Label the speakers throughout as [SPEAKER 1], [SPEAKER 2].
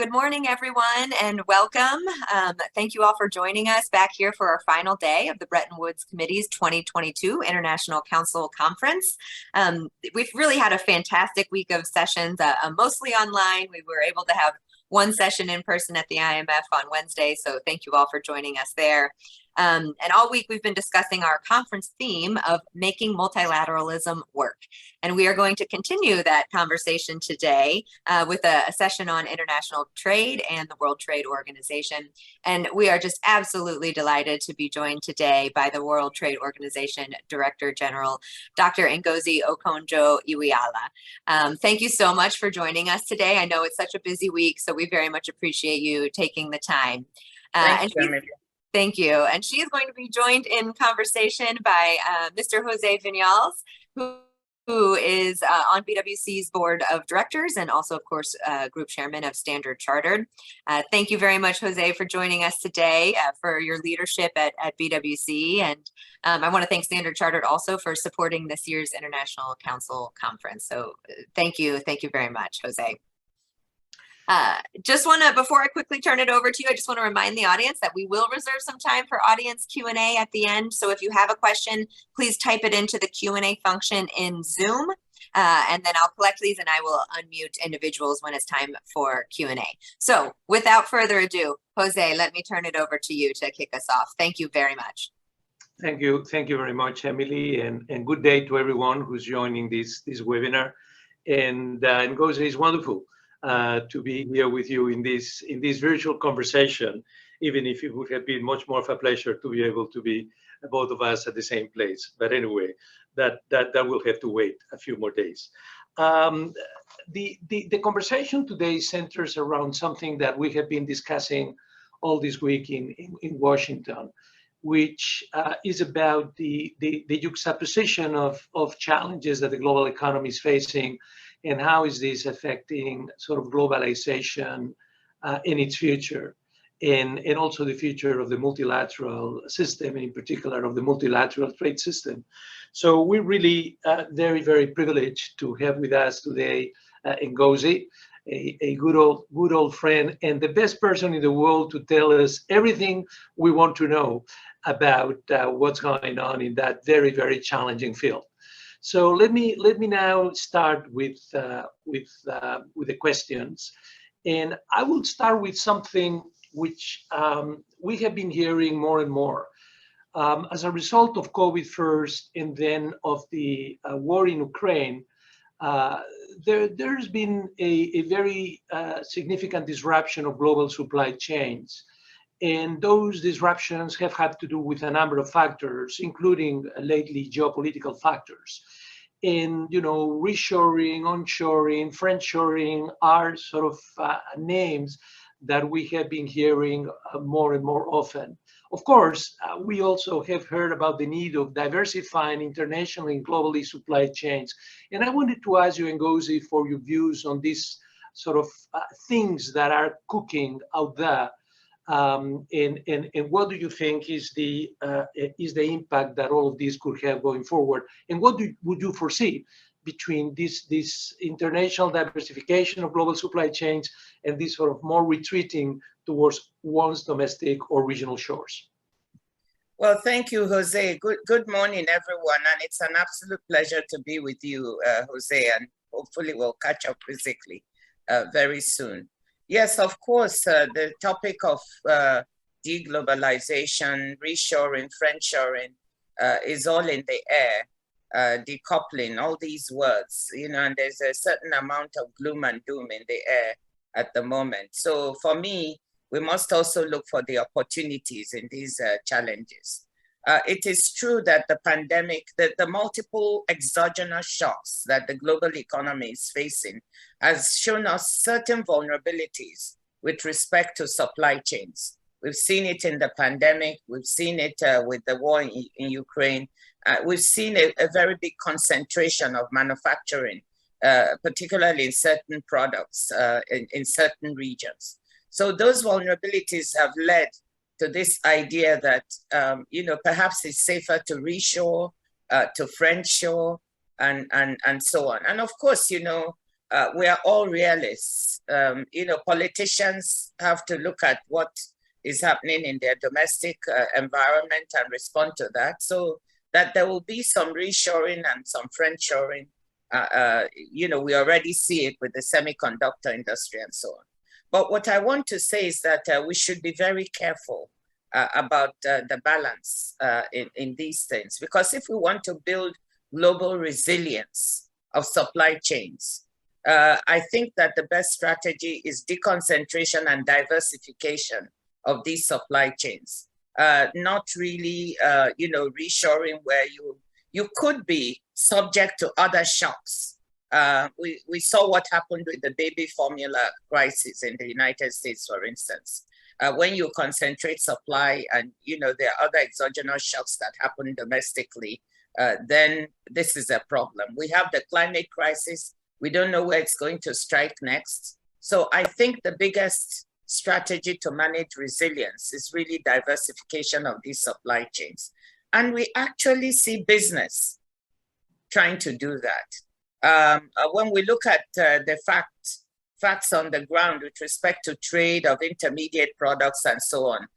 [SPEAKER 1] Good morning, everyone, and welcome. Thank you all for joining us back here for our final day of the Bretton Woods Committee's 2022 International Council Conference. We've really had a fantastic week of sessions, mostly online. We were able to have one session in person at the IMF on Wednesday, so thank you all for joining us there. And all week we've been discussing our conference theme of making multilateralism work. And we are going to continue that conversation today with a session on international trade and the World Trade Organization. And we are just absolutely delighted to be joined today by the World Trade Organization Director General, Dr. Ngozi Okonjo-Iweala. Thank you so much for joining us today. I know it's such a busy week, so we very much appreciate you taking the time. Thank you. And she is going to be joined in conversation by Mr. Jose Vinals, who is on BWC's board of directors and also, of course, Group Chairman of Standard Chartered. Thank you very much, Jose, for joining us today for your leadership at BWC. And I want to thank Standard Chartered also for supporting this year's International Council Conference. So thank you very much, Jose. Before I quickly turn it over to you, I just want to remind the audience that we will reserve some time for audience Q&A at the end. So if you have a question, please type it into the Q&A function in Zoom, and then I'll collect these and I will unmute individuals when it's time for Q&A. So without further ado, Jose, let me turn it over to you to kick us off. Thank you very much.
[SPEAKER 2] Thank you very much, Emily, and good day to everyone who's joining this webinar. And Ngozi, is wonderful to be here with you in this virtual conversation, even if it would have been much more of a pleasure to be able to be both of us at the same place. But anyway, that will have to wait a few more days. The conversation today centers around something that we have been discussing all this week in Washington, which is about the juxtaposition of challenges that the global economy is facing, and how is this affecting sort of globalization in its future, and also the future of the multilateral system, and in particular of the multilateral trade system. So we're really very privileged to have with us today Ngozi, a good old friend, and the best person in the world to tell us everything we want to know about what's going on in that very challenging field. So let me now start with the questions, and I will start with something which we have been hearing more and more as a result of COVID first, and then of the war in Ukraine. There's been a very significant disruption of global supply chains. And those disruptions have had to do with a number of factors, including lately geopolitical factors. And, reshoring, onshoring, friendshoring are sort of names that we have been hearing more and more often. Of course, we also have heard about the need of diversifying internationally and globally supply chains. And I wanted to ask you, Ngozi, for your views on these sort of things that are cooking out there. And what do you think is the impact that all of this could have going forward? And what would you foresee between this international diversification of global supply chains and this sort of more retreating towards one's domestic or regional shores?
[SPEAKER 3] Well, thank you, Jose. Good morning, everyone. And it's an absolute pleasure to be with you, Jose, and hopefully we'll catch up physically very soon. Yes, of course, the topic of deglobalization, reshoring, friendshoring is all in the air, decoupling, all these words, and there's a certain amount of gloom and doom in the air at the moment. So for me, we must also look for the opportunities in these challenges. It is true that the pandemic, the multiple exogenous shocks that the global economy is facing has shown us certain vulnerabilities with respect to supply chains. We've seen it in the pandemic. We've seen it with the war in Ukraine. We've seen a very big concentration of manufacturing, particularly in certain products in certain regions. So those vulnerabilities have led to this idea that, perhaps it's safer to reshore, to friendshore, and so on. And of course, we are all realists. Politicians have to look at what is happening in their domestic environment and respond to that, so that there will be some reshoring and some friendshoring. We already see it with the semiconductor industry and so on. But what I want to say is that we should be very careful about the balance in these things, because if we want to build global resilience of supply chains, I think that the best strategy is deconcentration and diversification of these supply chains, not really, reshoring where you could be subject to other shocks. We saw what happened with the baby formula crisis in the United States, for instance. When you concentrate supply and, there are other exogenous shocks that happen domestically, then this is a problem. We have the climate crisis. We don't know where it's going to strike next. So I think the biggest strategy to manage resilience is really diversification of these supply chains. And we actually see business trying to do that. When we look at the facts on the ground with respect to trade of intermediate products and so on,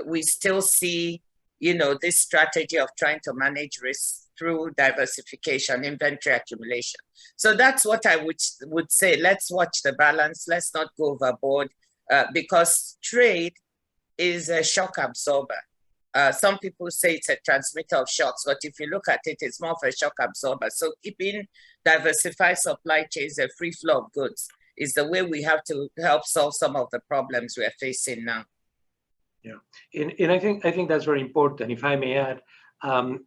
[SPEAKER 3] we still see, this strategy of trying to manage risk through diversification, inventory accumulation. So that's what I would say. Let's watch the balance. Let's not go overboard, because trade is a shock absorber. Some people say it's a transmitter of shocks, but if you look at it, it's more of a shock absorber. So keeping diversified supply chains, a free flow of goods, is the way we have to help solve some of the problems we are facing now.
[SPEAKER 2] Yeah, and I think that's very important. If I may add,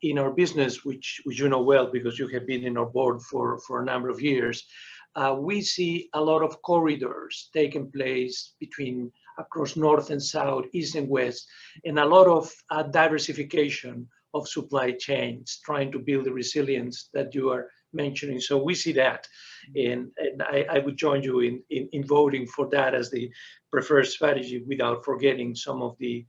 [SPEAKER 2] in our business, which you know well because you have been in our board for a number of years, we see a lot of corridors taking place across north and south, east and west, and a lot of diversification of supply chains, trying to build the resilience that you are mentioning. So we see that, and I would join you in voting for that as the preferred strategy, without forgetting some of the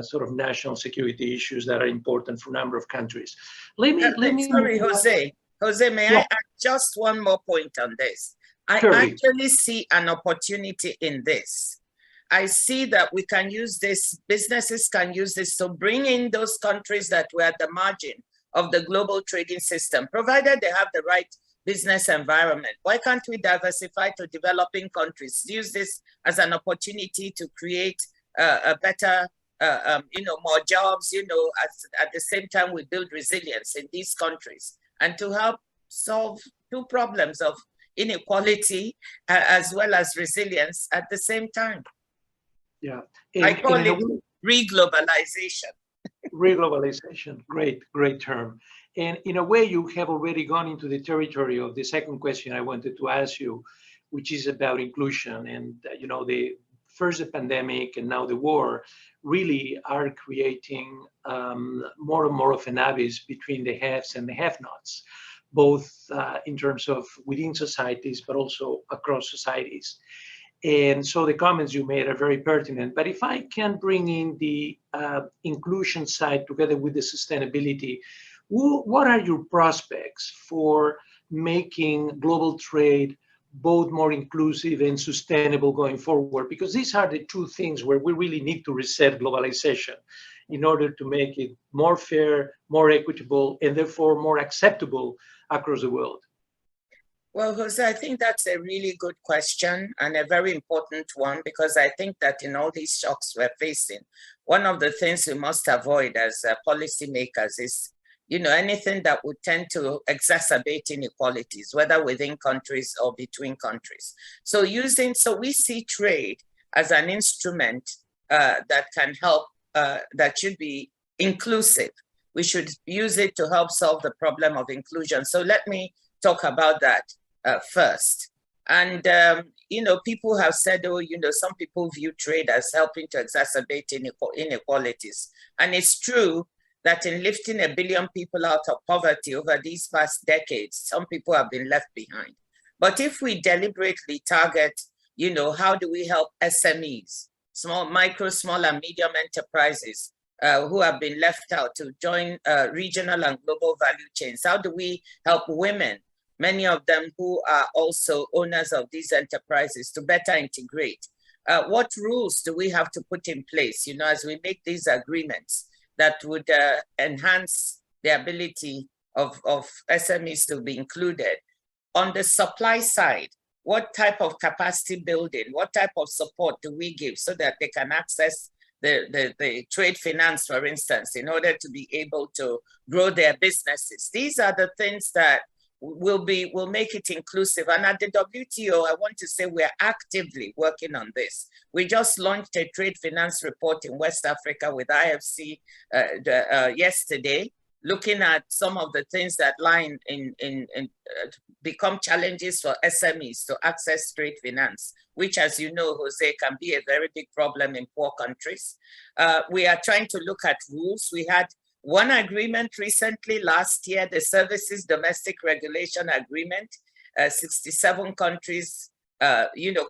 [SPEAKER 2] sort of national security issues that are important for a number of countries.
[SPEAKER 3] Sorry, Jose. Jose, may I add just one more point on this? I actually see an opportunity in this. I see that we can use this, businesses can use this to bring in those countries that were at the margin of the global trading system, provided they have the right business environment. Why can't we diversify to developing countries? Use this as an opportunity to create a better, more jobs, at the same time we build resilience in these countries, and to help solve two problems of inequality as well as resilience at the same time.
[SPEAKER 2] Yeah,
[SPEAKER 3] I call it reglobalization.
[SPEAKER 2] Reglobalization, great term. And in a way, you have already gone into the territory of the second question I wanted to ask you, which is about inclusion. And the first the pandemic and now the war really are creating more and more of an abyss between the haves and the have-nots, both in terms of within societies, but also across societies. And so the comments you made are very pertinent. But if I can bring in the inclusion side together with the sustainability, what are your prospects for making global trade both more inclusive and sustainable going forward? Because these are the two things where we really need to reset globalization in order to make it more fair, more equitable, and therefore more acceptable across the world.
[SPEAKER 3] Well, Jose, I think that's a really good question and a very important one, because I think that in all these shocks we're facing, one of the things we must avoid as policymakers is, anything that would tend to exacerbate inequalities, whether within countries or between countries. So we see trade as an instrument that can help, that should be inclusive. We should use it to help solve the problem of inclusion. So let me talk about that first. And, people have said, some people view trade as helping to exacerbate inequalities. And it's true that in lifting 1 billion people out of poverty over these past decades, some people have been left behind. But if we deliberately target, how do we help SMEs, small and medium enterprises who have been left out to join regional and global value chains? How do we help women many of them who are also owners of these enterprises to better integrate. What rules do we have to put in place, as we make these agreements that would enhance the ability of SMEs to be included? On the supply side, what type of capacity building, what type of support do we give so that they can access the trade finance, for instance, in order to be able to grow their businesses? These are the things that will make it inclusive. And at the WTO, I want to say we're actively working on this. We just launched a trade finance report in West Africa with IFC yesterday, looking at some of the things that lie become challenges for SMEs to access trade finance, which, as you know, Jose, can be a very big problem in poor countries. We are trying to look at rules. We had one agreement recently last year, the Services Domestic Regulation Agreement, 67 countries,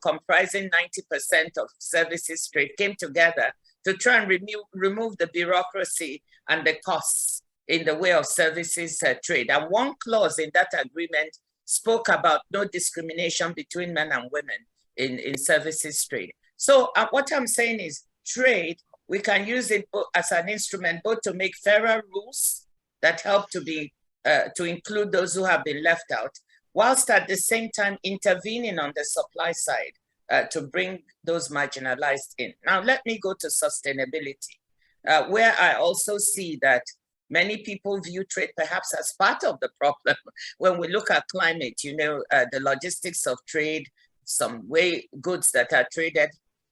[SPEAKER 3] comprising 90% of services trade came together to try and remove the bureaucracy and the costs in the way of services trade. And one clause in that agreement spoke about no discrimination between men and women in services trade. So what I'm saying is trade, we can use it as an instrument both to make fairer rules that help to include those who have been left out, whilst at the same time intervening on the supply side to bring those marginalized in. Now, let me go to sustainability, where I also see that many people view trade perhaps as part of the problem. When we look at climate, the logistics of trade, some way goods that are traded,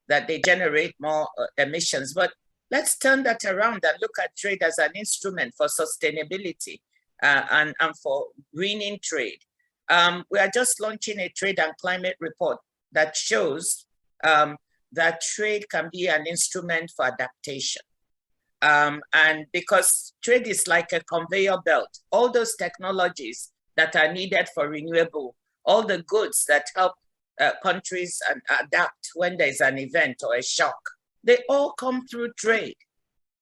[SPEAKER 3] that they generate more emissions. But let's turn that around and look at trade as an instrument for sustainability and for greening trade. We are just launching a trade and climate report that shows that trade can be an instrument for adaptation. And because trade is like a conveyor belt, all those technologies that are needed for renewable, all the goods that help countries adapt when there's an event or a shock, they all come through trade.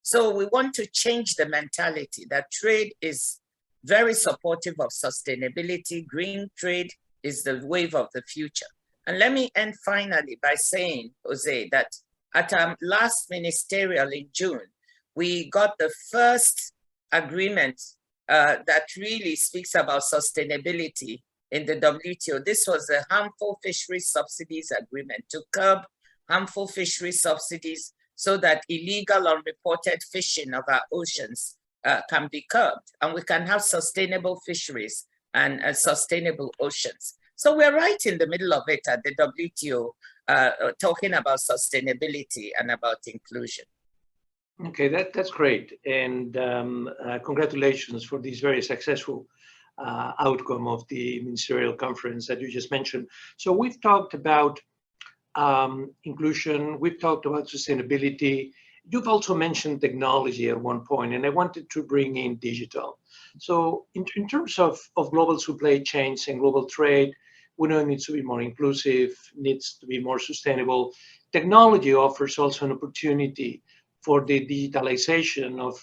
[SPEAKER 3] So we want to change the mentality that trade is very supportive of sustainability. Green trade is the wave of the future. And let me end finally by saying, Jose, that at our last ministerial in June, we got the first agreement that really speaks about sustainability in the WTO. This was the harmful fisheries subsidies agreement to curb harmful fisheries subsidies so that illegal unreported fishing of our oceans can be curbed, and we can have sustainable fisheries and sustainable oceans. So we're right in the middle of it at the WTO, talking about sustainability and about inclusion.
[SPEAKER 2] Okay, that's great. And congratulations for this very successful outcome of the ministerial conference that you just mentioned. So we've talked about inclusion, we've talked about sustainability. You've also mentioned technology at one point, and I wanted to bring in digital. So in terms of global supply chains and global trade, we know it needs to be more inclusive, needs to be more sustainable. Technology offers also an opportunity for the digitalization of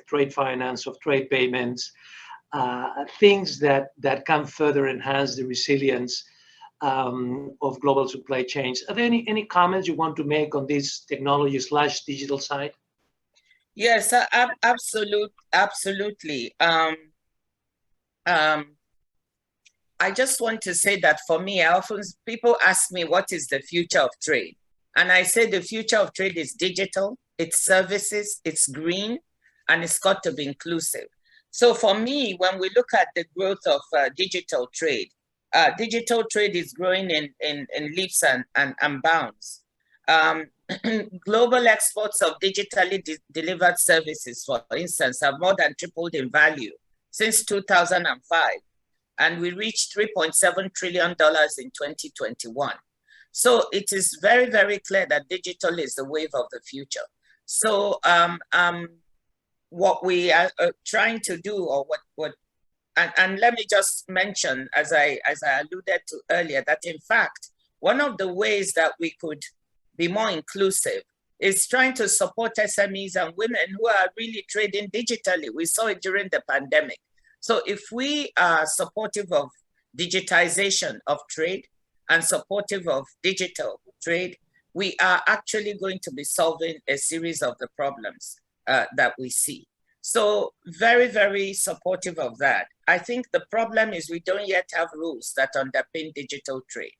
[SPEAKER 2] trade finance, of trade payments, things that can further enhance the resilience of global supply chains. Are there any comments you want to make on this technology/digital side?
[SPEAKER 3] Yes, absolutely. I just want to say that for me, often people ask me, what is the future of trade? And I say the future of trade is digital, it's services, it's green, and it's got to be inclusive. So for me, when we look at the growth of digital trade is growing in leaps and bounds. Global exports of digitally delivered services, for instance, have more than tripled in value since 2005. And we reached $3.7 trillion in 2021. So it is very, very clear that digital is the wave of the future. So what we are trying to do, or and let me just mention, as I alluded to earlier, that in fact, one of the ways that we could be more inclusive is trying to support SMEs and women who are really trading digitally. We saw it during the pandemic. So if we are supportive of digitization of trade and supportive of digital trade, we are actually going to be solving a series of the problems that we see. So very, very supportive of that. I think the problem is we don't yet have rules that underpin digital trade.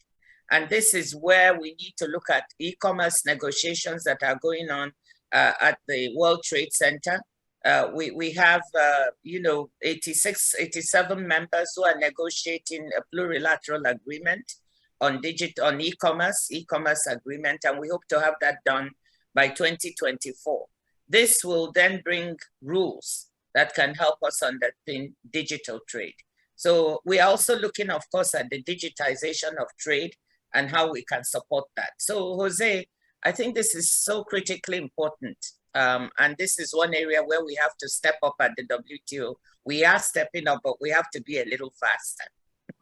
[SPEAKER 3] And this is where we need to look at e-commerce negotiations that are going on at the World Trade Center. We have, 87 members who are negotiating a plurilateral agreement on e-commerce agreement, and we hope to have that done by 2024. This will then bring rules that can help us underpin digital trade. So we are also looking, of course, at the digitization of trade and how we can support that. So Jose, I think this is so critically important. And this is one area where we have to step up at the WTO. We are stepping up, but we have to be a little faster.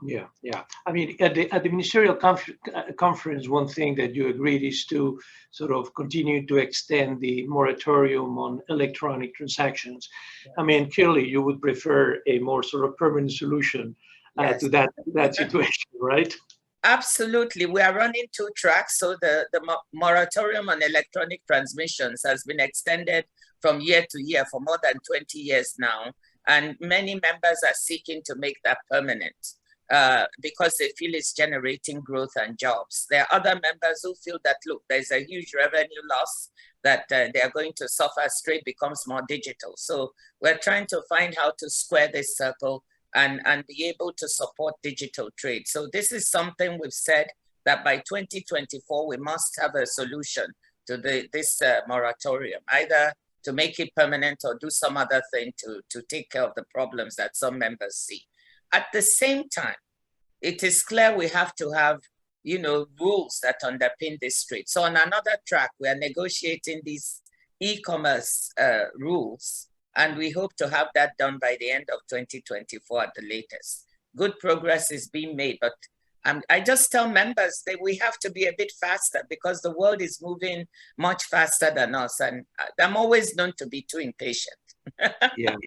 [SPEAKER 2] Yeah, yeah. I mean, at the ministerial conference, one thing that you agreed is to sort of continue to extend the moratorium on electronic transactions. Yes. I mean, clearly you would prefer a more sort of permanent solution yes. to that situation, right?
[SPEAKER 3] Absolutely. We are running two tracks. So the moratorium on electronic transmissions has been extended from year to year for more than 20 years now. And many members are seeking to make that permanent because they feel it's generating growth and jobs. There are other members who feel that, look, there's a huge revenue loss that they are going to suffer as trade becomes more digital. So we're trying to find how to square this circle and be able to support digital trade. So this is something we've said that by 2024, we must have a solution to this moratorium, either to make it permanent or do some other thing to take care of the problems that some members see. At the same time, it is clear we have to have, rules that underpin this trade. So on another track, we are negotiating these e-commerce rules, and we hope to have that done by the end of 2024 at the latest. Good progress is being made, but I just tell members that we have to be a bit faster because the world is moving much faster than us, and I'm always known to be too impatient.
[SPEAKER 2] Yeah,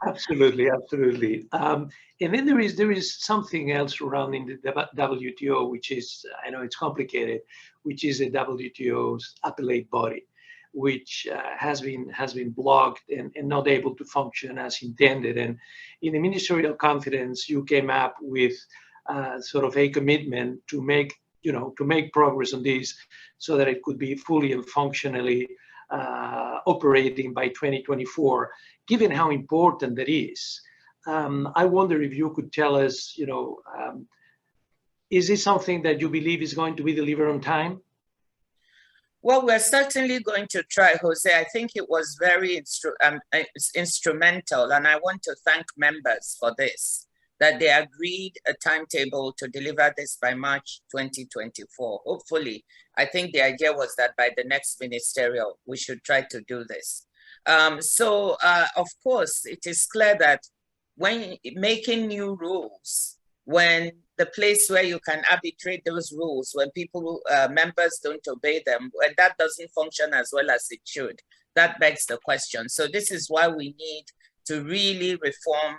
[SPEAKER 2] absolutely, absolutely. And then there is something else surrounding the WTO, which is, I know it's complicated, which is the WTO's appellate body, which has been blocked and not able to function as intended. And in the ministerial conference, you came up with sort of a commitment to make progress on this, so that it could be fully and functionally operating by 2024. Given how important that is, I wonder if you could tell us, is this something that you believe is going to be delivered on time?
[SPEAKER 3] Well, we're certainly going to try, Jose. I think it was very instrumental, and I want to thank members for this, that they agreed a timetable to deliver this by March 2024. Hopefully, I think the idea was that by the next ministerial, we should try to do this. Of course, it is clear that when making new rules, when the place where you can arbitrate those rules, when members don't obey them, when that doesn't function as well as it should, that begs the question. So this is why we need to really reform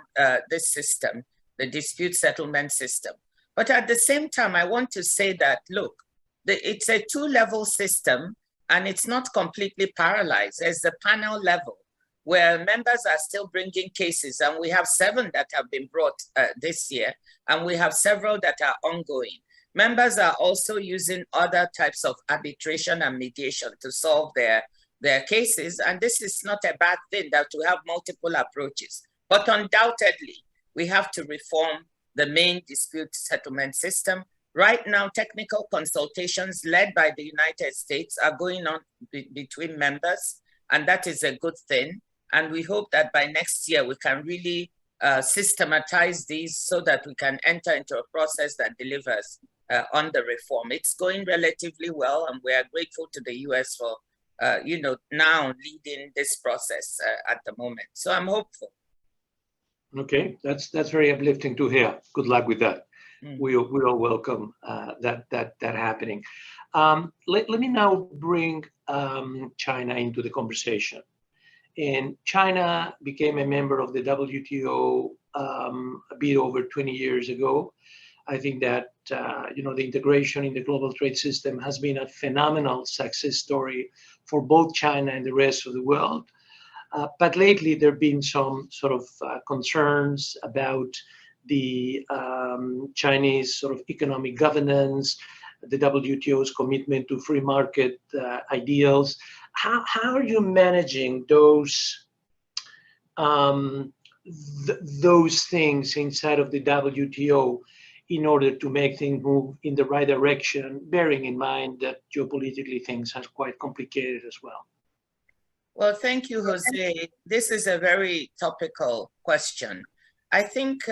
[SPEAKER 3] this system, the dispute settlement system. But at the same time, I want to say that, look, it's a two-level system and it's not completely paralyzed. There's the panel level where members are still bringing cases, and we have 7 that have been brought this year, and we have several that are ongoing. Members are also using other types of arbitration and mediation to solve their cases, and this is not a bad thing, that to have multiple approaches. But undoubtedly, we have to reform the main dispute settlement system. Right now, technical consultations led by the United States are going on between members, and that is a good thing. And we hope that by next year, we can really systematize these so that we can enter into a process that delivers on the reform. It's going relatively well, and we are grateful to the US for, now leading this process at the moment. So I'm hopeful.
[SPEAKER 2] Okay, that's very uplifting to hear. Good luck with that. We all welcome that happening. Let me now bring China into the conversation. And China became a member of the WTO a bit over 20 years ago. I think that the integration in the global trade system has been a phenomenal success story for both China and the rest of the world. But lately, there have been some sort of concerns about the Chinese sort of economic governance, the WTO's commitment to free market ideals. How are you managing those things inside of the WTO in order to make things move in the right direction, bearing in mind that geopolitically things are quite complicated as well?
[SPEAKER 3] Well, thank you, Jose. This is a very topical question. I think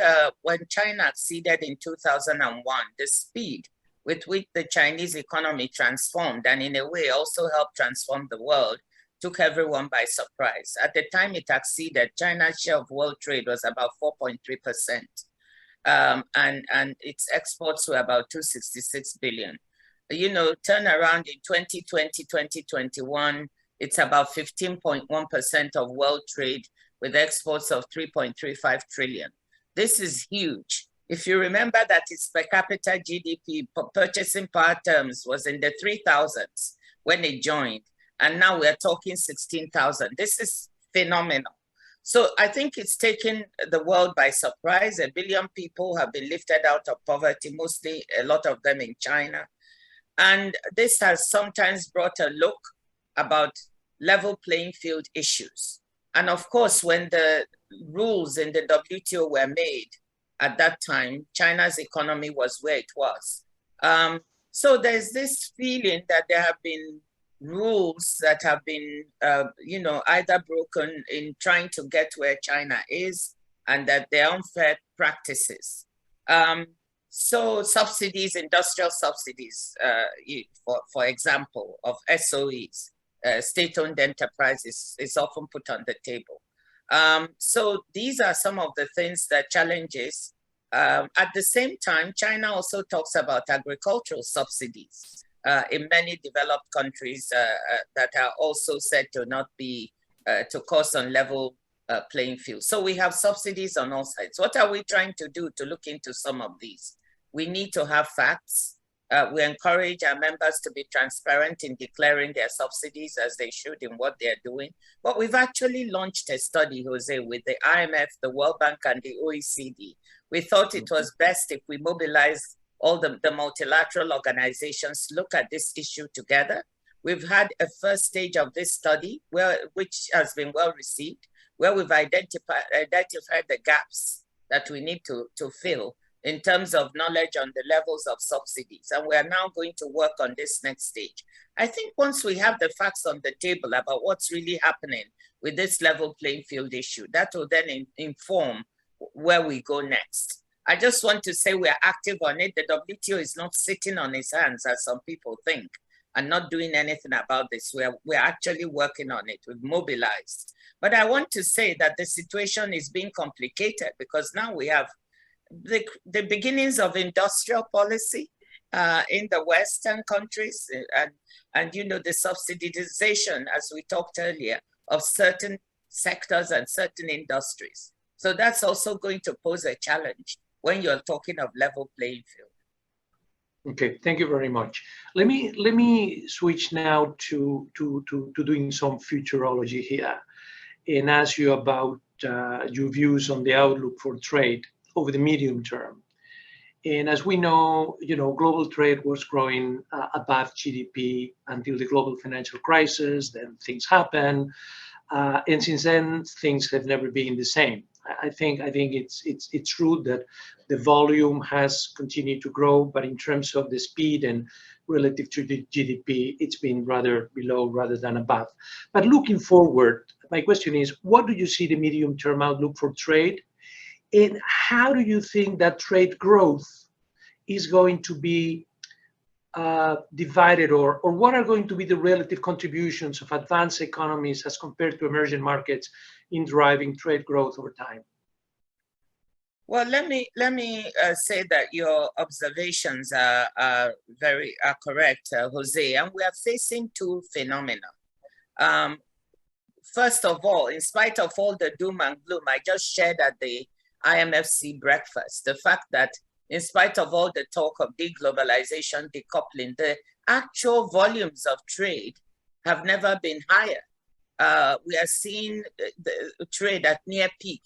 [SPEAKER 3] when China acceded in 2001, the speed with which the Chinese economy transformed and in a way also helped transform the world took everyone by surprise. At the time it acceded, China's share of world trade was about 4.3%. And its exports were about 266 billion. Turn around in 2020, 2021, it's about 15.1% of world trade with exports of 3.35 trillion. This is huge. If you remember that its per capita GDP purchasing power terms was in the 3,000s when it joined, and now we're talking 16,000. This is phenomenal. So I think it's taken the world by surprise. 1 billion people have been lifted out of poverty, mostly a lot of them in China. And this has sometimes brought a look about level playing field issues. And of course, when the rules in the WTO were made at that time, China's economy was where it was. So there's this feeling that there have been rules that have been, either broken in trying to get where China is, and that they're unfair practices. So subsidies, industrial subsidies, for example, of SOEs, state-owned enterprises, is often put on the table. So these are some of the things that challenges. At the same time, China also talks about agricultural subsidies in many developed countries that are also said to not be, to cause unlevel playing field. So we have subsidies on all sides. What are we trying to do to look into some of these? We need to have facts. We encourage our members to be transparent in declaring their subsidies as they should in what they're doing. But we've actually launched a study, Jose, with the IMF, the World Bank, and the OECD. We thought it was best if we mobilize all the multilateral organizations to look at this issue together. We've had a first stage of this study, which has been well received, where we've identified the gaps that we need to fill in terms of knowledge on the levels of subsidies. And we are now going to work on this next stage. I think once we have the facts on the table about what's really happening with this level playing field issue, that will then inform where we go next. I just want to say we are active on it. The WTO is not sitting on its hands, as some people think, and not doing anything about this. We're actually working on it. We've mobilized. But I want to say that the situation is being complicated because now we have the beginnings of industrial policy in the Western countries and the subsidization, as we talked earlier, of certain sectors and certain industries. So that's also going to pose a challenge when you're talking of level playing field.
[SPEAKER 2] Okay, thank you very much. Let me switch now to doing some futurology here and ask you about your views on the outlook for trade over the medium term. And as we know, global trade was growing above GDP until the global financial crisis. Then things happened, and since then things have never been the same. I think it's true that the volume has continued to grow, but in terms of the speed and relative to the GDP, it's been rather below rather than above. But looking forward, my question is, what do you see the medium-term outlook for trade? And how do you think that trade growth is going to be divided, or what are going to be the relative contributions of advanced economies as compared to emerging markets in driving trade growth over time?
[SPEAKER 3] Well, let me say that your observations are correct, Jose, and we are facing two phenomena. First of all, in spite of all the doom and gloom, I just shared at the IMFC breakfast, the fact that in spite of all the talk of deglobalization, decoupling, the actual volumes of trade have never been higher. We are seeing the trade at near peak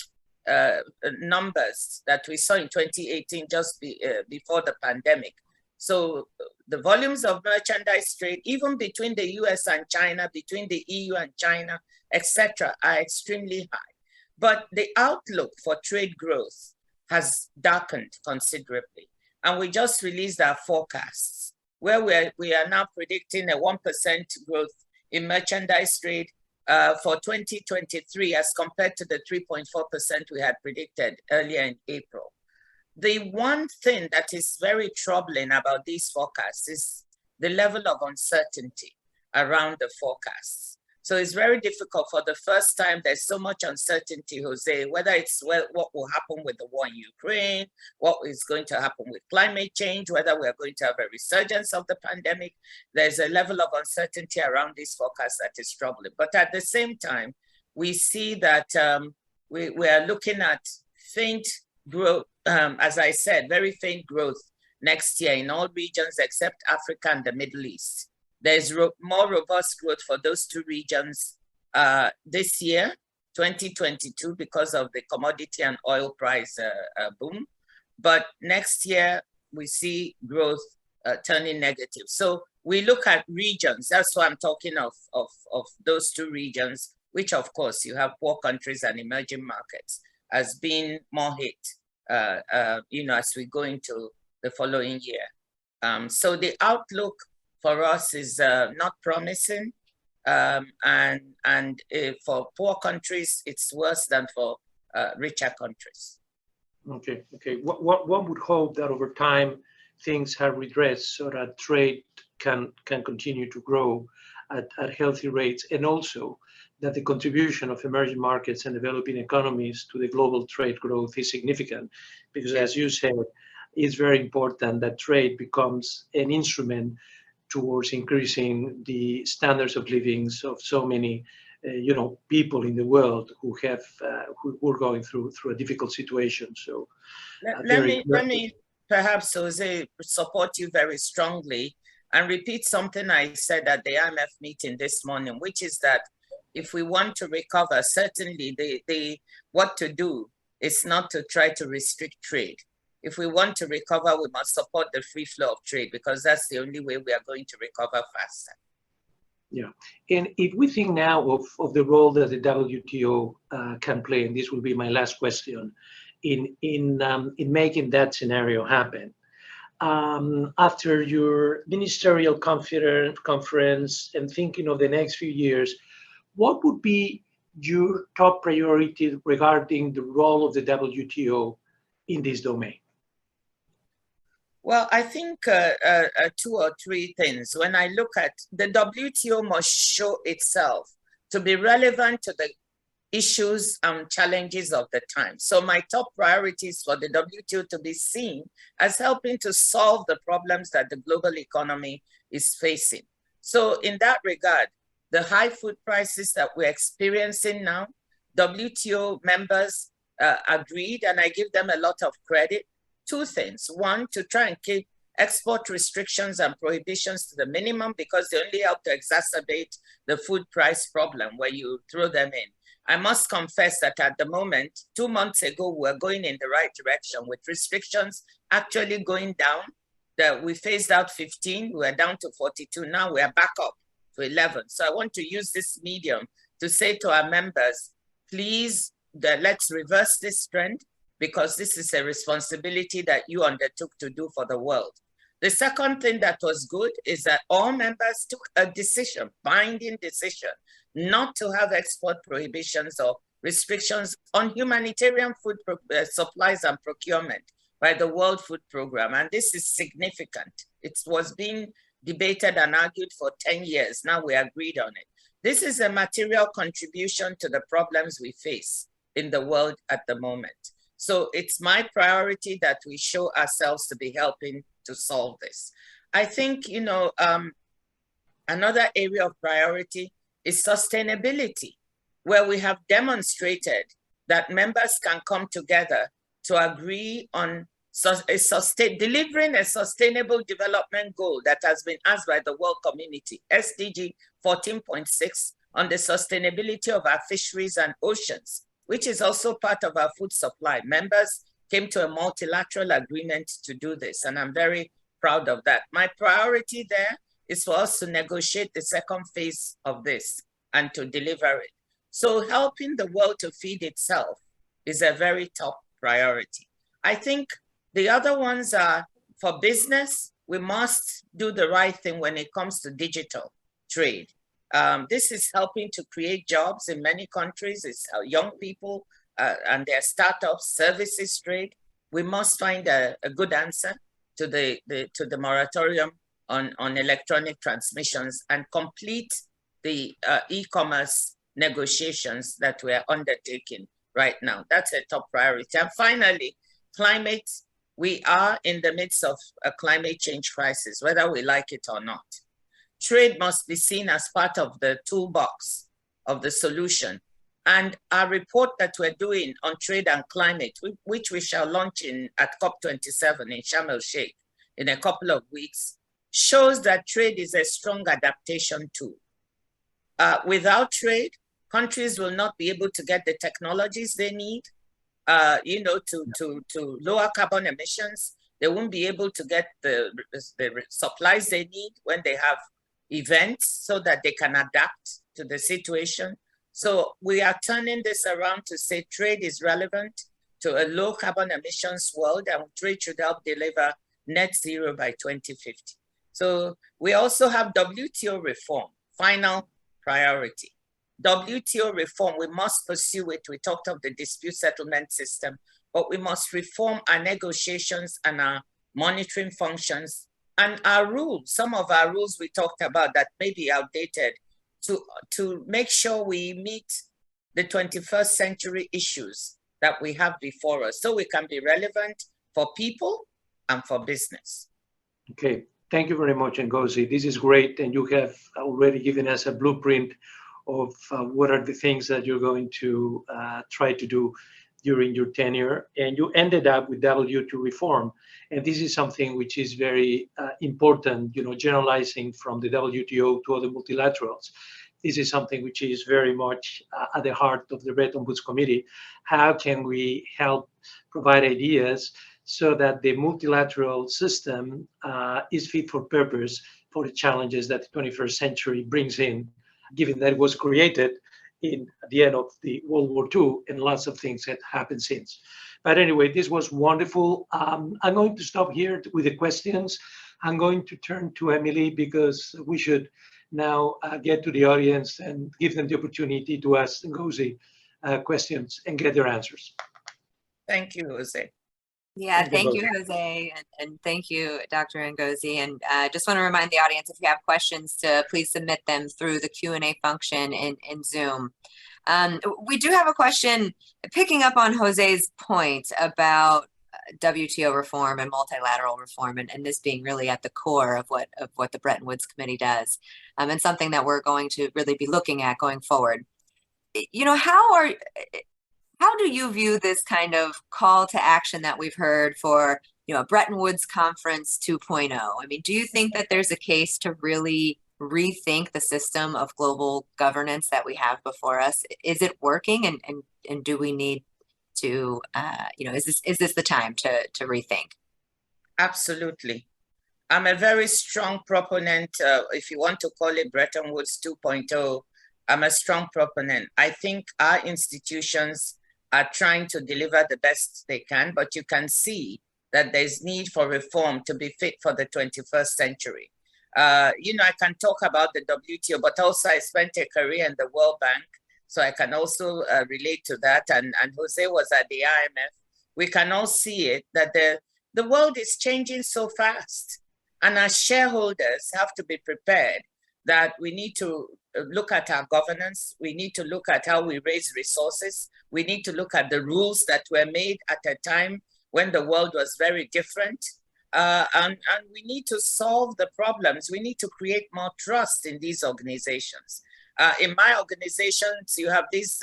[SPEAKER 3] numbers that we saw in 2018, just before the pandemic. So the volumes of merchandise trade, even between the US and China, between the EU and China, etc., are extremely high. But the outlook for trade growth has darkened considerably. And we just released our forecasts, where we are now predicting a 1% growth in merchandise trade for 2023 as compared to the 3.4% we had predicted earlier in April. The one thing that is very troubling about these forecasts is the level of uncertainty around the forecasts. So it's very difficult. For the first time, there's so much uncertainty, Jose, whether it's what will happen with the war in Ukraine, what is going to happen with climate change, whether we're going to have a resurgence of the pandemic. There's a level of uncertainty around these forecasts that is troubling. But at the same time, we see that we are looking at faint growth, as I said, very faint growth next year in all regions except Africa and the Middle East. There's more robust growth for those two regions this year, 2022, because of the commodity and oil price boom. But next year, we see growth turning negative. So we look at regions. That's why I'm talking of those two regions, which of course you have poor countries and emerging markets as being more hit, as we go into the following year. So the outlook for us is not promising, and for poor countries, it's worse than for richer countries.
[SPEAKER 2] Okay. One would hope that over time things have redressed so that trade can continue to grow at healthy rates, and also that the contribution of emerging markets and developing economies to the global trade growth is significant, because as you said, it's very important that trade becomes an instrument towards increasing the standards of living of so many, people in the world who are going through a difficult situation. So,
[SPEAKER 3] let me perhaps, Jose, support you very strongly and repeat something I said at the IMF meeting this morning, which is that if we want to recover, certainly what to do is not to try to restrict trade. If we want to recover, we must support the free flow of trade, because that's the only way we are going to recover faster.
[SPEAKER 2] Yeah, and if we think now of the role that the WTO can play, and this will be my last question, in making that scenario happen, after your ministerial conference and thinking of the next few years, what would be your top priority regarding the role of the WTO in this domain?
[SPEAKER 3] Well, I think 2 or 3 things. When I look at the WTO must show itself to be relevant to the issues and challenges of the time. So my top priority is for the WTO to be seen as helping to solve the problems that the global economy is facing. So in that regard, the high food prices that we're experiencing now, WTO members agreed, and I give them a lot of credit. 2 things. 1, to try and keep export restrictions and prohibitions to the minimum, because they only help to exacerbate the food price problem where you throw them in. I must confess that at the moment, 2 months ago, we were going in the right direction with restrictions actually going down. That we phased out 15, we were down to 42. Now we are back up to 11. So I want to use this medium to say to our members, please, let's reverse this trend, because this is a responsibility that you undertook to do for the world. The second thing that was good is that all members took a decision, binding decision, not to have export prohibitions or restrictions on humanitarian food supplies and procurement by the World Food Programme. And this is significant. It was being debated and argued for 10 years. Now we agreed on it. This is a material contribution to the problems we face in the world at the moment. So it's my priority that we show ourselves to be helping to solve this. I think, another area of priority is sustainability, where we have demonstrated that members can come together to agree on delivering a sustainable development goal that has been asked by the world community, SDG 14.6, on the sustainability of our fisheries and oceans, which is also part of our food supply. Members came to a multilateral agreement to do this, and I'm very proud of that. My priority there is for us to negotiate the second phase of this and to deliver it. So helping the world to feed itself is a very top priority. I think the other ones are for business. We must do the right thing when it comes to digital trade. This is helping to create jobs in many countries. It's young people and their startups, services trade. We must find a good answer to the moratorium on electronic transmissions and complete the e-commerce negotiations that we are undertaking right now. That's a top priority. And finally, climate. We are in the midst of a climate change crisis, whether we like it or not. Trade must be seen as part of the toolbox of the solution. And our report that we're doing on trade and climate, which we shall launch at COP27 in Sharm el-Sheikh in a couple of weeks, shows that trade is a strong adaptation tool. Without trade, countries will not be able to get the technologies they need, to lower carbon emissions. They won't be able to get the supplies they need when they have events so that they can adapt to the situation. So we are turning this around to say trade is relevant to a low carbon emissions world, and trade should help deliver net zero by 2050. So we also have WTO reform, final priority. WTO reform, we must pursue it. We talked of the dispute settlement system, but we must reform our negotiations and our monitoring functions and our rules. Some of our rules we talked about that may be outdated to make sure we meet the 21st century issues that we have before us so we can be relevant for people and for business.
[SPEAKER 2] Okay, thank you very much, Ngozi. This is great, and you have already given us a blueprint of what are the things that you're going to try to do during your tenure. And you ended up with WTO reform. And this is something which is very important, generalizing from the WTO to other multilaterals. This is something which is very much at the heart of the Bretton Woods Committee. How can we help provide ideas so that the multilateral system is fit for purpose for the challenges that the 21st century brings in, given that it was created at the end of the World War II and lots of things have happened since. But anyway, this was wonderful. I'm going to stop here with the questions. I'm going to turn to Emily because we should now get to the audience and give them the opportunity to ask Ngozi questions and get their answers.
[SPEAKER 3] Thank you, Jose.
[SPEAKER 1] Yeah, thank you, Jose, and thank you, Dr. Ngozi. And just want to remind the audience, if you have questions, to please submit them through the Q&A function in Zoom. We do have a question picking up on Jose's point about WTO reform and multilateral reform, and this being really at the core of what the Bretton Woods Committee does, and something that we're going to really be looking at going forward. How do you view this kind of call to action that we've heard for, a Bretton Woods Conference 2.0? I mean, do you think that there's a case to really rethink the system of global governance that we have before us? Is it working, and do we need to, is this the time to rethink?
[SPEAKER 3] Absolutely. I'm a very strong proponent, if you want to call it Bretton Woods 2.0, I'm a strong proponent. I think our institutions are trying to deliver the best they can, but you can see that there's need for reform to be fit for the 21st century. I can talk about the WTO, but also I spent a career in the World Bank, so I can also relate to that. And Jose was at the IMF. We can all see it, that the world is changing so fast. And as shareholders have to be prepared that we need to look at our governance. We need to look at how we raise resources. We need to look at the rules that were made at a time when the world was very different. And we need to solve the problems. We need to create more trust in these organizations. In my organizations, you have this,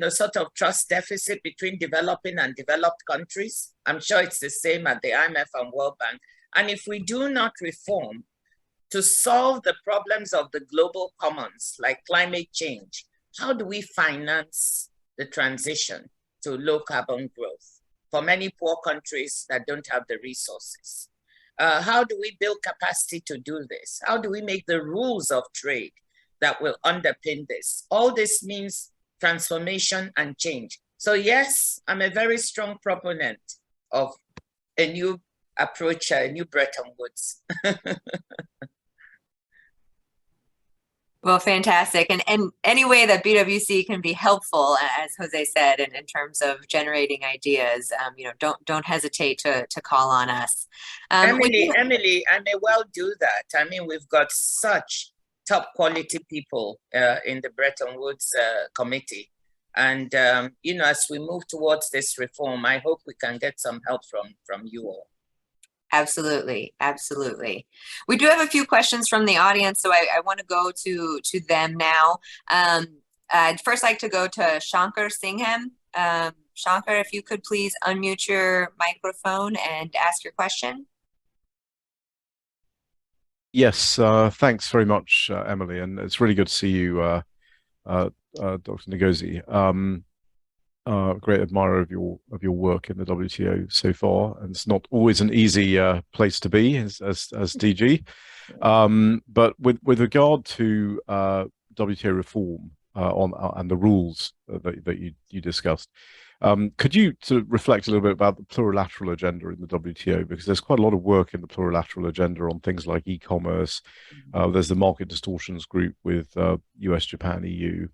[SPEAKER 3] sort of trust deficit between developing and developed countries. I'm sure it's the same at the IMF and World Bank. And if we do not reform to solve the problems of the global commons, like climate change, how do we finance the transition to low carbon growth for many poor countries that don't have the resources? How do we build capacity to do this? How do we make the rules of trade that will underpin this? All this means transformation and change. So yes, I'm a very strong proponent of a new approach, a new Bretton Woods.
[SPEAKER 1] Well, fantastic. And any way that BWC can be helpful, as Jose said, in terms of generating ideas, don't hesitate to call on us.
[SPEAKER 3] Emily, I may well do that. I mean, we've got such top quality people in the Bretton Woods committee. And, as we move towards this reform, I hope we can get some help from you all.
[SPEAKER 1] Absolutely. Absolutely. We do have a few questions from the audience, so I want to go to them now. I'd first like to go to Shankar Singham. Shankar, if you could please unmute your microphone and ask your question.
[SPEAKER 4] Yes, thanks very much, Emily, and it's really good to see you, Dr. Ngozi. Great admirer of your work in the WTO so far, and it's not always an easy place to be as DG. But with regard to WTO reform and the rules that you discussed, could you sort of reflect a little bit about the plurilateral agenda in the WTO? Because there's quite a lot of work in the plurilateral agenda on things like e-commerce. There's the market distortions group with US, Japan, EU.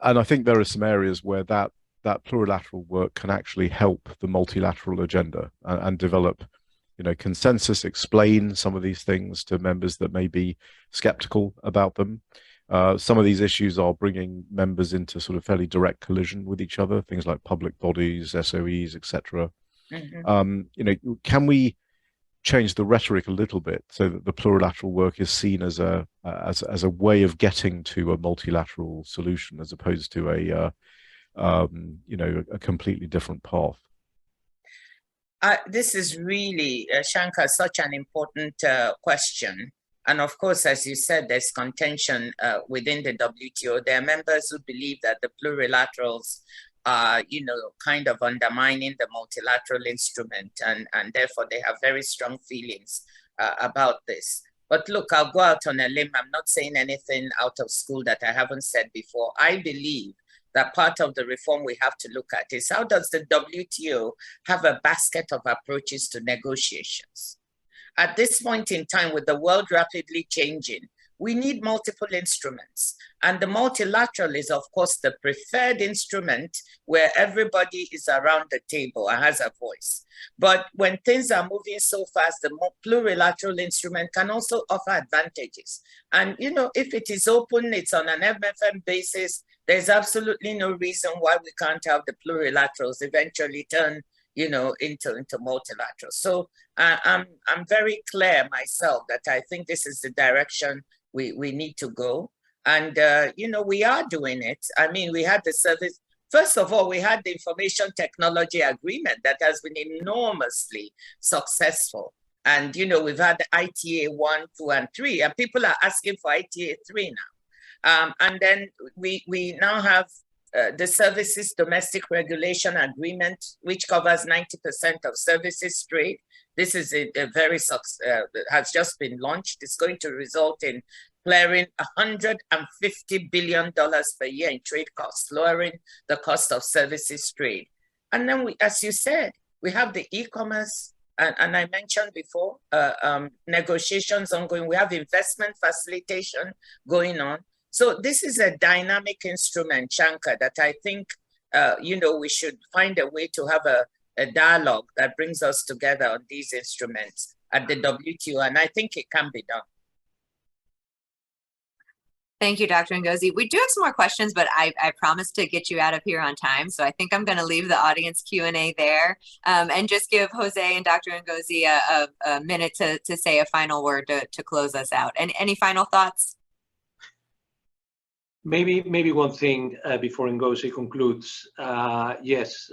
[SPEAKER 4] And I think there are some areas where that plurilateral work can actually help the multilateral agenda and develop, consensus, explain some of these things to members that may be skeptical about them. Some of these issues are bringing members into sort of fairly direct collision with each other, things like public bodies, SOEs, etc. Can we change the rhetoric a little bit so that the plurilateral work is seen as a way of getting to a multilateral solution as opposed to a completely different path?
[SPEAKER 3] This is really, Shankar, such an important question. And of course, as you said, there's contention within the WTO. There are members who believe that the plurilaterals are, kind of undermining the multilateral instrument, and therefore they have very strong feelings about this. But look, I'll go out on a limb. I'm not saying anything out of school that I haven't said before. I believe that part of the reform we have to look at is how does the WTO have a basket of approaches to negotiations? At this point in time, with the world rapidly changing, we need multiple instruments. And the multilateral is, of course, the preferred instrument where everybody is around the table and has a voice. But when things are moving so fast, the plurilateral instrument can also offer advantages. And, if it is open, it's on an MFM basis, there's absolutely no reason why we can't have the plurilaterals eventually turn into multilateral. So I'm very clear myself that I think this is the direction we need to go. And, we are doing it. I mean, we had the service. First of all, we had the information technology agreement that has been enormously successful. And, we've had the ITA 1, 2, and 3, and people are asking for ITA 3 now. And then we now have the Services Domestic Regulation Agreement, which covers 90% of services trade. This is a very has just been launched. It's going to result in clearing $150 billion per year in trade costs, lowering the cost of services trade. And then as you said, we have the e-commerce, and I mentioned before, negotiations ongoing. We have investment facilitation going on. So this is a dynamic instrument, Shankar, that I think, we should find a way to have a dialogue that brings us together on these instruments at the WTO, and I think it can be done.
[SPEAKER 1] Thank you, Dr. Ngozi. We do have some more questions, but I promised to get you out of here on time. So I think I'm going to leave the audience Q&A there and just give Jose and Dr. Ngozi a minute to say a final word to close us out. And any final thoughts?
[SPEAKER 2] Maybe one thing before Ngozi concludes. Yes,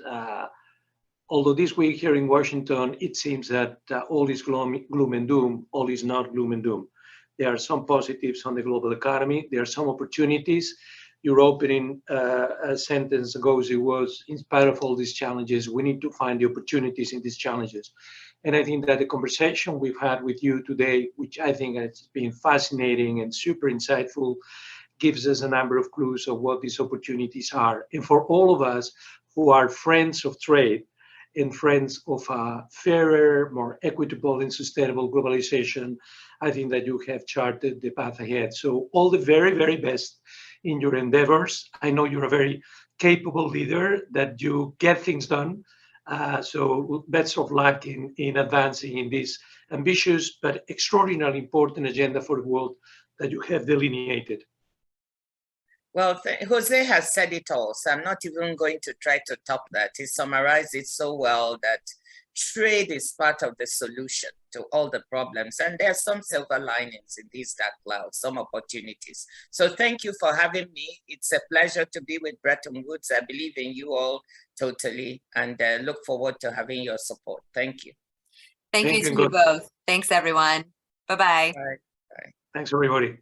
[SPEAKER 2] although this week here in Washington, it seems that all is gloom and doom, all is not gloom and doom. There are some positives on the global economy. There are some opportunities. Your opening sentence, Ngozi, was, in spite of all these challenges, we need to find the opportunities in these challenges. And I think that the conversation we've had with you today, which I think has been fascinating and super insightful, gives us a number of clues of what these opportunities are. And for all of us who are friends of trade and friends of a fairer, more equitable and sustainable globalization, I think that you have charted the path ahead. So all the very, very best in your endeavors. I know you're a very capable leader, that you get things done. So best of luck in advancing in this ambitious but extraordinarily important agenda for the world that you have delineated.
[SPEAKER 3] Well, Jose has said it all, so I'm not even going to try to top that. He summarized it so well that trade is part of the solution to all the problems. And there are some silver linings in these dark clouds, some opportunities. So thank you for having me. It's a pleasure to be with Bretton Woods. I believe in you all totally, and look forward to having your support. Thank you.
[SPEAKER 1] Thank you to you both. Thanks, everyone. Bye-bye.
[SPEAKER 3] Bye. Bye.
[SPEAKER 2] Thanks, everybody.